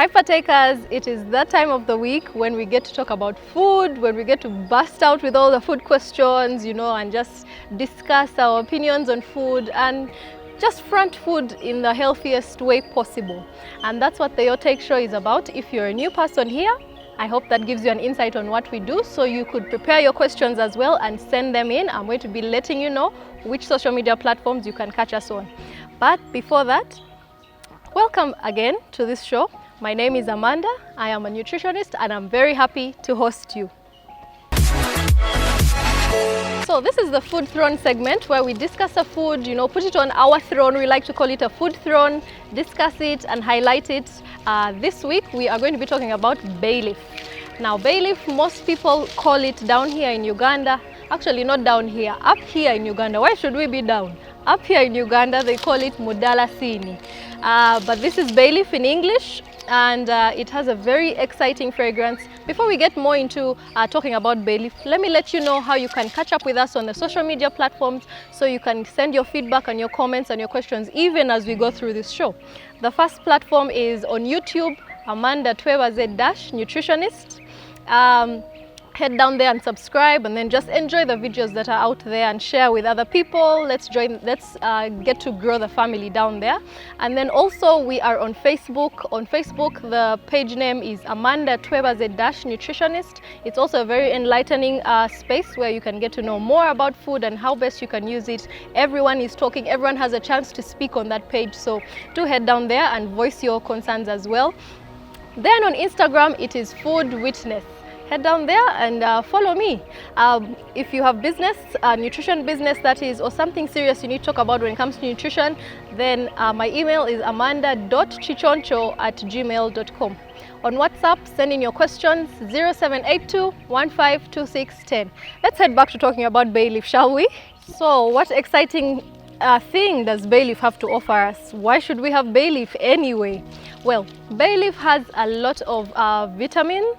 Hi partakers, it is that time of the week when we get to talk about food, when we get to bust out with all the food questions, and just discuss our opinions on food and just front food in the healthiest way possible. And that's what the Your Take Show is about. If you're a new person here, I hope that gives you an insight on what we do, so you could prepare your questions as well and send them in. I'm going to be letting you know which social media platforms you can catch us on. But before that, welcome again to this show. My name is Amanda, I am a nutritionist, and I'm very happy to host you. So this is the Food Throne segment where we discuss a food, put it on our throne. We like to call it a food throne, discuss it and highlight it. This week we are going to be talking about bayleaf. Now bayleaf, most people call it down here in Uganda, actually not down here, up here in Uganda. Why should we be down? Up here in Uganda they call it mudalasini. But this is bayleaf in English, and it has a very exciting fragrance. Before we get more into talking about bayleaf, let me let you know how you can catch up with us on the social media platforms, so you can send your feedback and your comments and your questions even as we go through this show. The first platform is on YouTube, Amanda Twebaze-Nutritionist. Head down there and subscribe, and then just enjoy the videos that are out there and share with other people. Let's get to grow the family down there. And then also we are on Facebook. On Facebook, the page name is Amanda Twebaze-Nutritionist. It's also a very enlightening space where you can get to know more about food and how best you can use it. Everyone is talking, everyone has a chance to speak on that page, so do head down there and voice your concerns as well. Then on Instagram, it is Food Witness. Head down there and follow me. If you have business, nutrition business that is, or something serious you need to talk about when it comes to nutrition, then my email is amanda.chichoncho@gmail.com. On WhatsApp, send in your questions, 0782-152610. Let's head back to talking about bayleaf, shall we? So what exciting thing does bayleaf have to offer us? Why should we have bayleaf anyway? Well, bayleaf has a lot of vitamins,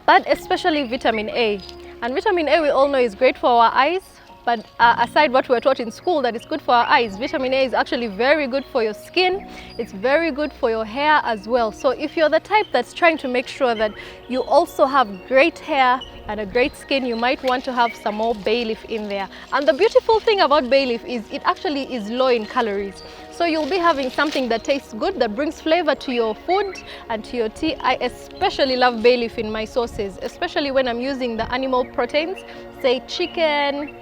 but especially vitamin A. And vitamin A, we all know, is great for our eyes, but aside what we're taught in school that is good for our eyes, vitamin A is actually very good for your skin. It's very good for your hair as well. So if you're the type that's trying to make sure that you also have great hair and a great skin, you might want to have some more bayleaf in there. And the beautiful thing about bayleaf is it actually is low in calories. So you'll be having something that tastes good, that brings flavor to your food and to your tea. I especially love bayleaf in my sauces, especially when I'm using the animal proteins, say chicken,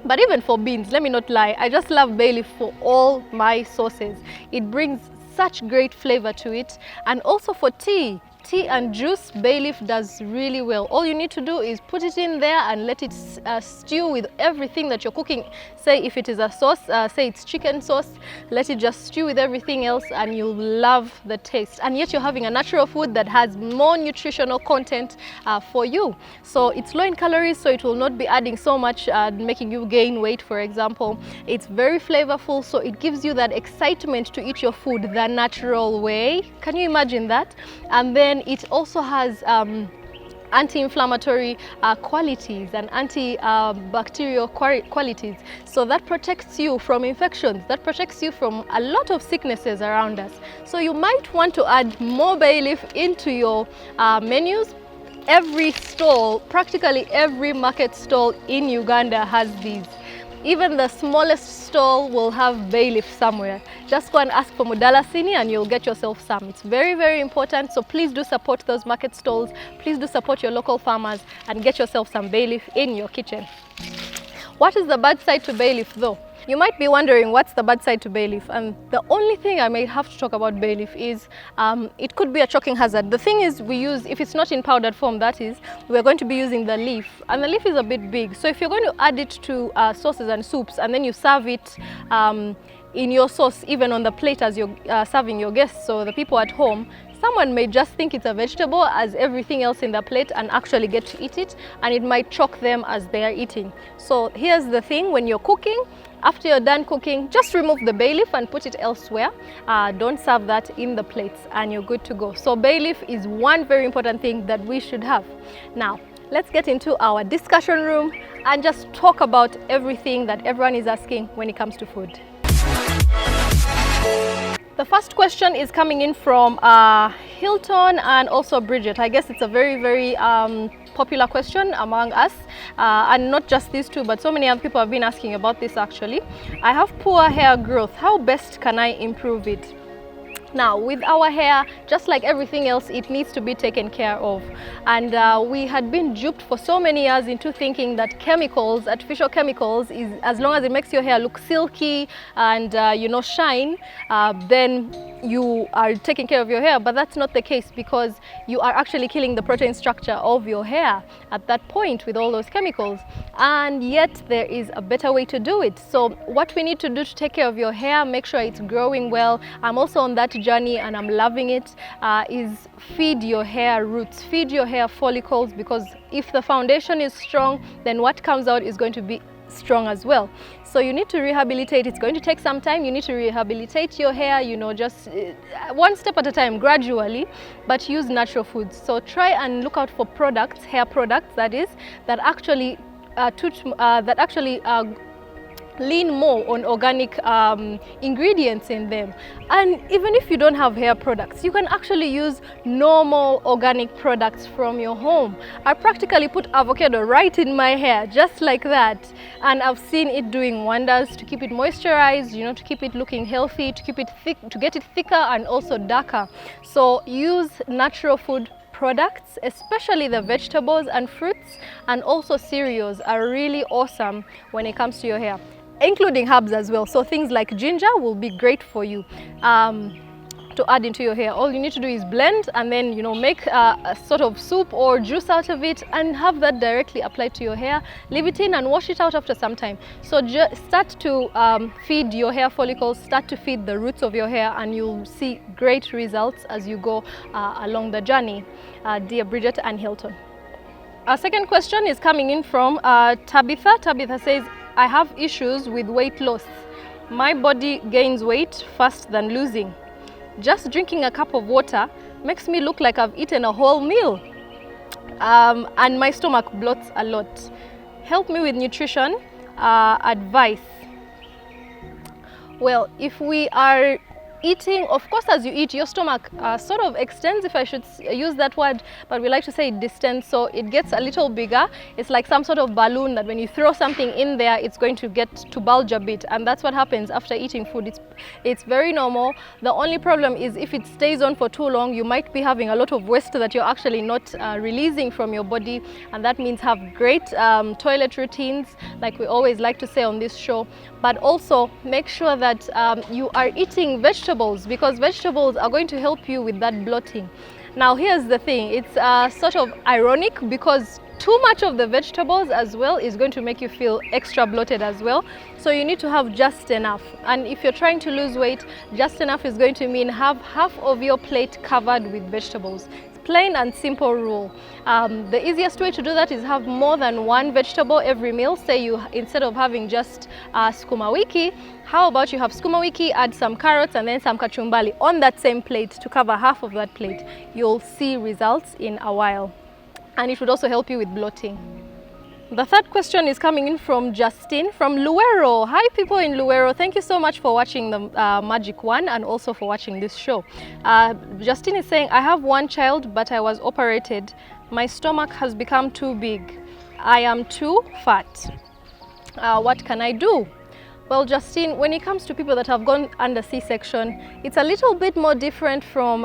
but even for beans, let me not lie, I just love bayleaf for all my sauces. It brings such great flavor to it. And also for tea and juice, bayleaf does really well. All you need to do is put it in there and let it stew with everything that you're cooking. Say if it is a sauce, say it's chicken sauce, let it just stew with everything else and you'll love the taste. And yet you're having a natural food that has more nutritional content for you. So it's low in calories, so it will not be adding so much, making you gain weight, for example. It's very flavorful, so it gives you that excitement to eat your food the natural way. Can you imagine that? And then it also has anti-inflammatory qualities and antibacterial qualities. So that protects you from infections, that protects you from a lot of sicknesses around us. So you might want to add more bayleaf into your menus. Every stall, practically every market stall in Uganda has these. Even the smallest stall will have bayleaf somewhere. Just go and ask for mudalasini and you'll get yourself some. It's very, very important. So please do support those market stalls. Please do support your local farmers and get yourself some bayleaf in your kitchen. What is the bad side to bayleaf though? You might be wondering what's the bad side to bayleaf, and the only thing I may have to talk about bayleaf is it could be a choking hazard. The thing is, we use, if it's not in powdered form, that is, we're going to be using the leaf, and the leaf is a bit big. So if you're going to add it to sauces and soups and then you serve it in your sauce, even on the plate as you're serving your guests, so the people at home, someone may just think it's a vegetable as everything else in the plate and actually get to eat it, and it might choke them as they are eating. So here's the thing, when you're cooking, after you're done cooking, just remove the bayleaf and put it elsewhere. Don't serve that in the plates and you're good to go. So bayleaf is one very important thing that we should have. Now, let's get into our discussion room and just talk about everything that everyone is asking when it comes to food. The first question is coming in from Hilton and also Bridget. I guess it's a very popular question among us, and not just these two, but so many other people have been asking about this actually. I have poor hair growth. How best can I improve it? Now, with our hair, just like everything else, it needs to be taken care of. And we had been duped for so many years into thinking that chemicals, artificial chemicals, is as long as it makes your hair look silky and you know, shine, then you are taking care of your hair. But that's not the case, because you are actually killing the protein structure of your hair at that point with all those chemicals. And yet there is a better way to do it. So what we need to do to take care of your hair, make sure it's growing well, I'm also on that journey and I'm loving it, is feed your hair roots, feed your hair follicles, because if the foundation is strong, then what comes out is going to be strong as well. So you need to rehabilitate. It's going to take some time. You need to rehabilitate your hair, you know, just one step at a time, gradually, but use natural foods. So try and look out for products, hair products that is, that actually lean more on organic ingredients in them. And even if you don't have hair products, you can actually use normal organic products from your home. I practically put avocado right in my hair, just like that, and I've seen it doing wonders to keep it moisturized, you know, to keep it looking healthy, to keep it thick, to get it thicker and also darker. So use natural food products, especially the vegetables and fruits, and also cereals are really awesome when it comes to your hair, including herbs as well. So things like ginger will be great for you to add into your hair. All you need to do is blend and then, you know, make a sort of soup or juice out of it and have that directly applied to your hair. Leave it in and wash it out after some time. So just start to feed your hair follicles, start to feed the roots of your hair, and you'll see great results as you go along the journey, dear Bridget and Hilton. Our second question is coming in from Tabitha. Tabitha says, I have issues with weight loss. My body gains weight faster than losing. Just drinking a cup of water makes me look like I've eaten a whole meal. And my stomach bloats a lot. Help me with nutrition advice. Well, if we are eating, of course, as you eat, your stomach sort of extends, if I should use that word, but we like to say it distends, so it gets a little bigger. It's like some sort of balloon that when you throw something in there, it's going to get to bulge a bit, and that's what happens after eating food. It's very normal. The only problem is if it stays on for too long, you might be having a lot of waste that you're actually not releasing from your body, and that means have great toilet routines, like we always like to say on this show, but also make sure that you are eating vegetables, because vegetables are going to help you with that bloating. Now here's the thing, it's sort of ironic, because too much of the vegetables as well is going to make you feel extra bloated as well. So you need to have just enough, and if you're trying to lose weight, just enough is going to mean have half of your plate covered with vegetables. Plain and simple rule. The easiest way to do that is have more than one vegetable every meal. Say you, instead of having just sukuma wiki, how about you have sukuma wiki, add some carrots and then some kachumbari on that same plate to cover half of that plate. You'll see results in a while, and it would also help you with bloating. The third question is coming in from Justine from Luero. Hi people in Luero, thank you so much for watching the Magic One and also for watching this show. Justine is saying, I have one child but I was operated. My stomach has become too big. I am too fat. What can I do? Well, Justine, when it comes to people that have gone under C-section, it's a little bit more different from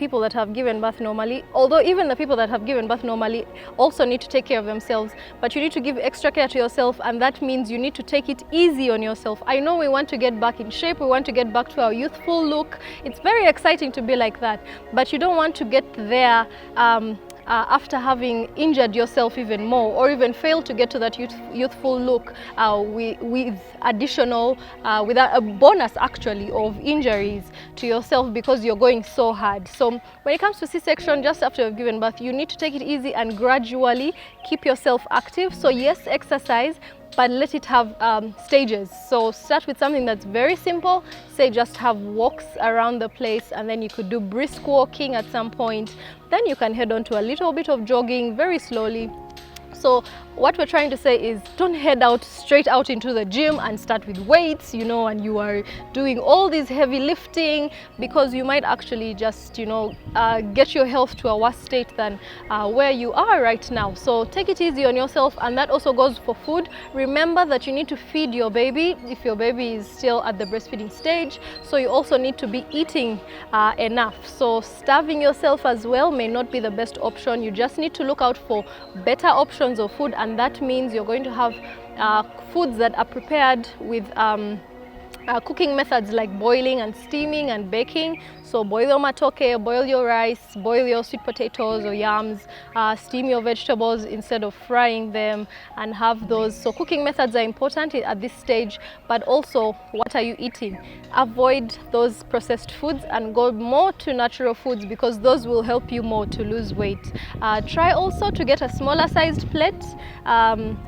people that have given birth normally, although even the people that have given birth normally also need to take care of themselves, but you need to give extra care to yourself, and that means you need to take it easy on yourself. I know we want to get back in shape, we want to get back to our youthful look. It's very exciting to be like that, but you don't want to get there after having injured yourself even more, or even fail to get to that youthful look with additional, with a bonus actually of injuries to yourself because you're going so hard. So when it comes to C-section, just after you've given birth, you need to take it easy and gradually keep yourself active. So yes, exercise, but let it have stages. So start with something that's very simple. Say just have walks around the place, and then you could do brisk walking at some point. Then you can head on to a little bit of jogging very slowly. So what we're trying to say is, don't head out straight out into the gym and start with weights, you know, and you are doing all this heavy lifting, because you might actually just, you know, get your health to a worse state than where you are right now. So take it easy on yourself, and that also goes for food. Remember that you need to feed your baby if your baby is still at the breastfeeding stage. So you also need to be eating enough. So starving yourself as well may not be the best option. You just need to look out for better options of food, and that means you're going to have foods that are prepared with cooking methods like boiling and steaming and baking. So boil your matoke, boil your rice, boil your sweet potatoes or yams, steam your vegetables instead of frying them, and have those. So cooking methods are important at this stage, but also what are you eating? Avoid those processed foods and go more to natural foods, because those will help you more to lose weight. Try also to get a smaller sized plate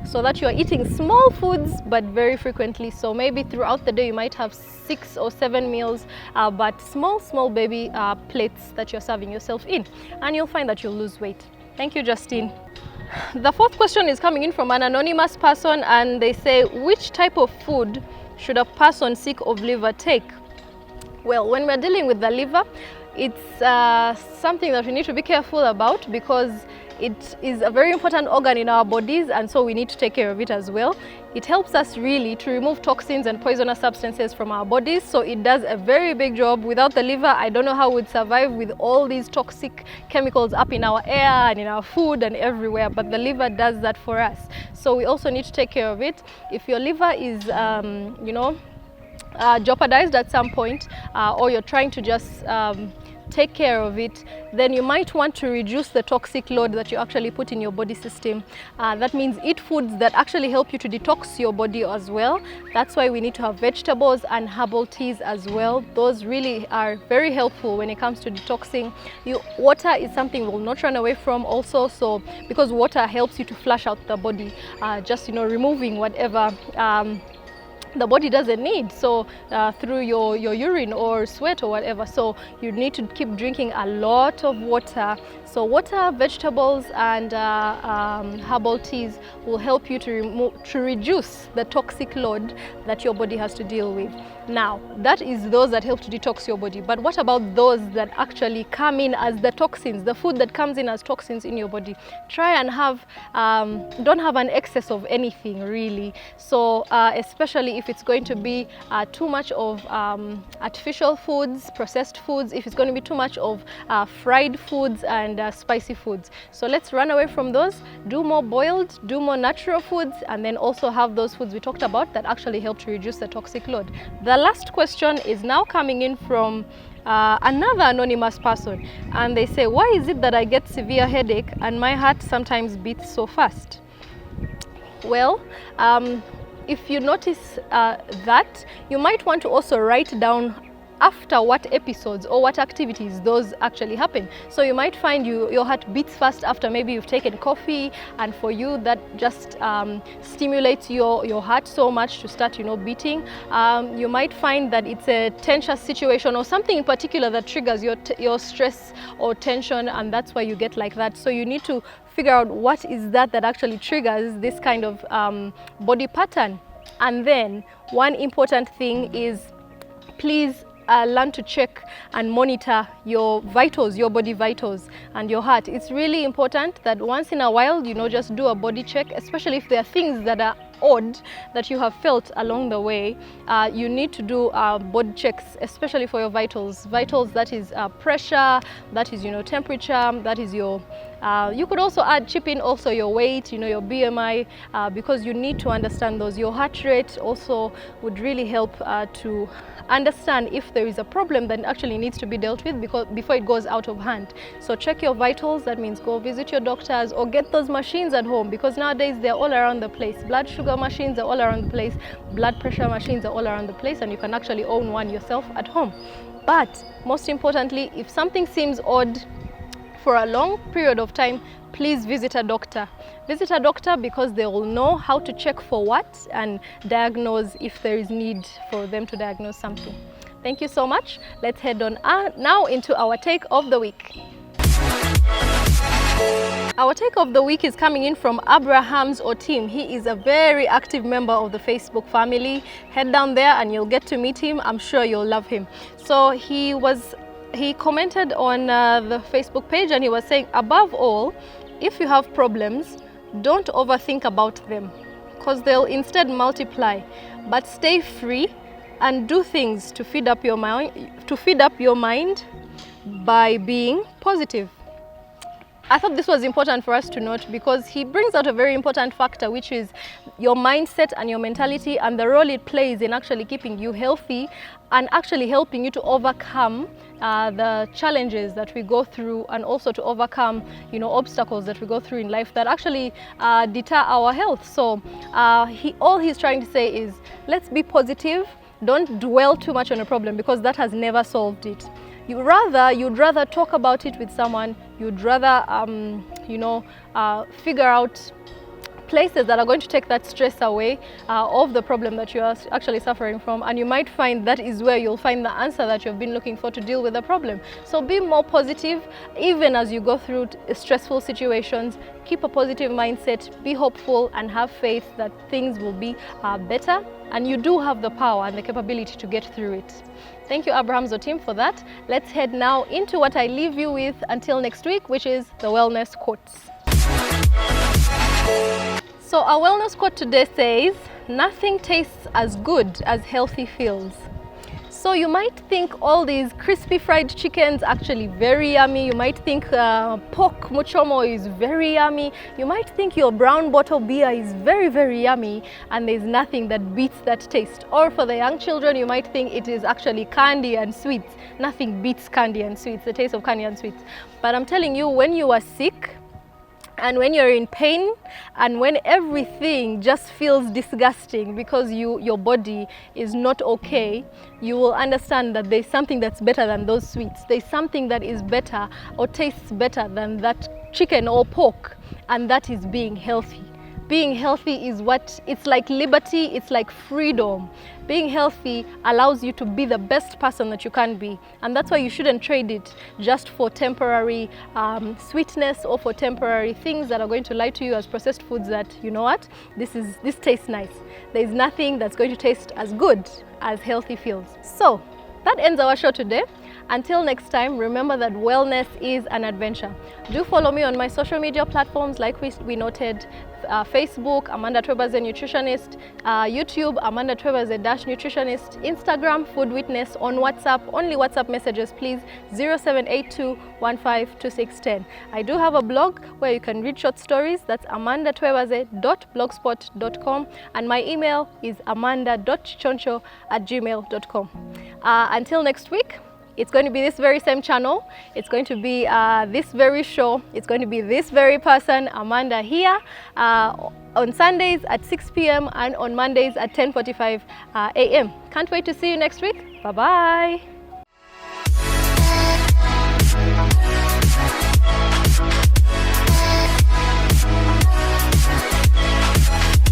so that you're eating small foods but very frequently. So maybe throughout the day you might have 6 or 7 meals, but small baby plates that you're serving yourself in, and you'll find that you'll lose weight. Thank you, Justine. The fourth question is coming in from an anonymous person, and they say, which type of food should a person sick of liver take? Well, when we're dealing with the liver, it's something that we need to be careful about, because it is a very important organ in our bodies, and so we need to take care of it as well. It helps us really to remove toxins and poisonous substances from our bodies, so it does a very big job. Without the liver, I don't know how we'd survive with all these toxic chemicals up in our air and in our food and everywhere, but the liver does that for us. So we also need to take care of it. If your liver is, you know, jeopardized at some point, or you're trying to just take care of it, then you might want to reduce the toxic load that you actually put in your body system. That means eat foods that actually help you to detox your body as well. That's why we need to have vegetables and herbal teas as well. Those really are very helpful when it comes to detoxing. Water is something we'll not run away from also, so because water helps you to flush out the body, just, you know, removing whatever the body doesn't need, so through your urine or sweat or whatever. So you need to keep drinking a lot of water. So water, vegetables and herbal teas will help you to reduce the toxic load that your body has to deal with. Now, that is those that help to detox your body, but what about those that actually come in as the toxins, the food that comes in as toxins in your body? Try and have, don't have an excess of anything really. So especially if it's going to be too much of artificial foods, processed foods, if it's going to be too much of fried foods and spicy foods. So let's run away from those, do more boiled, do more natural foods, and then also have those foods we talked about that actually help to reduce the toxic load. The last question is now coming in from another anonymous person, and they say, why is it that I get severe headache and my heart sometimes beats so fast? Well, if you notice that, you might want to also write down after what episodes or what activities those actually happen. So you might find your heart beats fast after maybe you've taken coffee, and for you that just stimulates your heart so much to start, you know, beating. You might find that it's a tense situation or something in particular that triggers your stress or tension, and that's why you get like that. So you need to figure out what is that actually triggers this kind of body pattern. And then one important thing is, please learn to check and monitor your vitals, your body vitals and your heart. It's really important that once in a while, you know, just do a body check, especially if there are things that are odd that you have felt along the way. You need to do body checks, especially for your vitals. Vitals, that is pressure, that is, you know, temperature, that is your you could also chip in also your weight, you know, your BMI, because you need to understand those. Your heart rate also would really help to understand if there is a problem that actually needs to be dealt with before it goes out of hand. So check your vitals. That means go visit your doctors or get those machines at home, because nowadays they're all around the place. Blood sugar machines are all around the place, blood pressure machines are all around the place, and you can actually own one yourself at home. But most importantly, if something seems odd for a long period of time, please visit a doctor. Visit a doctor, because they will know how to check for what and diagnose if there is need for them to diagnose something. Thank you so much. Let's head on now into our take of the week. Our take of the week is coming in from Abraham's Otim. He is a very active member of the Facebook family. Head down there and you'll get to meet him. I'm sure you'll love him. So he commented on the Facebook page, and he was saying, above all, if you have problems, don't overthink about them, because they'll instead multiply. But stay free and do things to feed up your mind by being positive. I thought this was important for us to note, because he brings out a very important factor, which is your mindset and your mentality, and the role it plays in actually keeping you healthy and actually helping you to overcome the challenges that we go through, and also to overcome, obstacles that we go through in life that actually deter our health. So all he's trying to say is, let's be positive. Don't dwell too much on a problem, because that has never solved it. You'd rather talk about it with someone. You'd rather, figure out places that are going to take that stress away of the problem that you are actually suffering from. And you might find that is where you'll find the answer that you've been looking for to deal with the problem. So be more positive, even as you go through stressful situations. Keep a positive mindset, be hopeful, and have faith that things will be better. And you do have the power and the capability to get through it. Thank you, Abraham Zotim, for that. Let's head now into what I leave you with until next week, which is the wellness quotes. So our wellness quote today says, nothing tastes as good as healthy feels. So you might think all these crispy fried chickens actually very yummy. You might think pork muchomo is very yummy. You might think your brown bottle beer is very, very yummy, and there's nothing that beats that taste. Or for the young children, you might think it is actually candy and sweets. Nothing beats candy and sweets, the taste of candy and sweets. But I'm telling you, when you are sick, and when you're in pain, and when everything just feels disgusting because your body is not okay, you will understand that there's something that's better than those sweets. There's something that is better or tastes better than that chicken or pork, and that is being healthy. Being healthy is it's like liberty, it's like freedom. Being healthy allows you to be the best person that you can be. And that's why you shouldn't trade it just for temporary sweetness, or for temporary things that are going to lie to you as processed foods that, you know what, this tastes nice. There's nothing that's going to taste as good as healthy feels. So that ends our show today. Until next time, remember that wellness is an adventure. Do follow me on my social media platforms, like we noted, Facebook, Amanda Twebaze Nutritionist, YouTube, Amanda Twebaze Nutritionist, Instagram, Food Witness, on WhatsApp, only WhatsApp messages please, 0782152610. I do have a blog where you can read short stories, that's amandatwebaze.blogspot.com, and my email is amanda.chichoncho@gmail.com. Until next week, it's going to be this very same channel. It's going to be this very show. It's going to be this very person, Amanda, here on Sundays at 6 p.m. and on Mondays at 10:45 a.m. Can't wait to see you next week. Bye-bye.